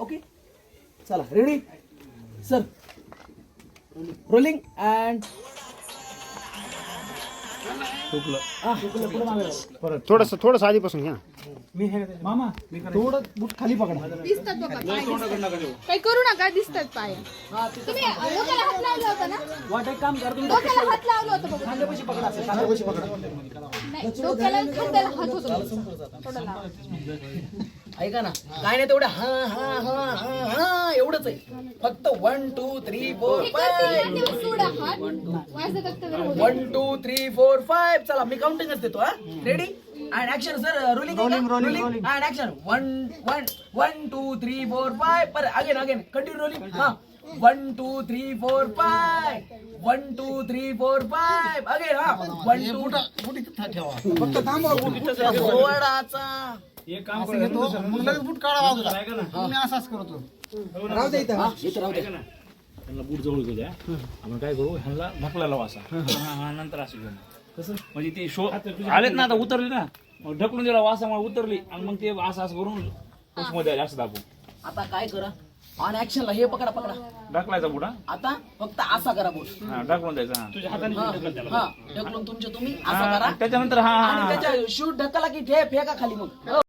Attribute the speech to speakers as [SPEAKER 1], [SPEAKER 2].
[SPEAKER 1] Okay चला ready sir rolling and
[SPEAKER 2] थोडस आधीपासून घ्या.
[SPEAKER 1] मामा थोडं बूट खाली पकडा.
[SPEAKER 3] दिसतात बघा पाय. काही करू नका दिसतात पाय. तुम्ही डोक्याला हात लावला होता ना?
[SPEAKER 1] वाट एक काम कर तुम्ही
[SPEAKER 3] डोक्याला हात लावला होता बघा.
[SPEAKER 1] खांद्यापाशी पकडा असं खांद्यापाशी पकडा.
[SPEAKER 3] नाही डोक्याला खांद्याला हात होता. थोडं लावा.
[SPEAKER 1] ऐका ना काय नाही तेवढं हा हा हा हा हा एवढंच आहे फक्त 1 2 3 4
[SPEAKER 3] हे करतील
[SPEAKER 1] 5
[SPEAKER 3] ना तेव्हा सोडा हात. माझं कर्तव्य होईल.
[SPEAKER 1] 1 2 3 4 5 चला मी काउंटिंगच देतो हा ready and action sir rolling rolling and action 1 2 3 4 5 per again continue rolling हा 1 2 3 4 5 1 2 3 4 5 अगेन हा 1 2
[SPEAKER 2] फक्त थांबवा.
[SPEAKER 1] सोडाचा
[SPEAKER 2] एक काम करा, मग लगेच बूट काढा बाजूला. मी असाच करतो. राहू दे इथं.
[SPEAKER 1] इथं राहू दे
[SPEAKER 4] त्यांना बूट जवळ घेऊ द्या. आपण काय करू ह्यांना ढकलायला वासा नंतर असं घेऊ कसं म्हणजे ते शो आलेत ना आता उतरले ना मग ढकलून दिला वासामुळे उतरली आणि मग ते असं करून मध्ये आले असं दाबू
[SPEAKER 1] आता काय करा ऑन ऍक्शनला हे पकडा
[SPEAKER 4] ढकलायचा बुडा
[SPEAKER 1] आता फक्त असा करा बोल
[SPEAKER 4] हा ढकलून द्यायचा तुझ्या हाताने
[SPEAKER 1] हा ढकलून तुमच्या तुम्ही असा करा
[SPEAKER 4] त्याच्यानंतर हा
[SPEAKER 1] आणि त्याच्या शूट ढकला की ठे फेका खाली मग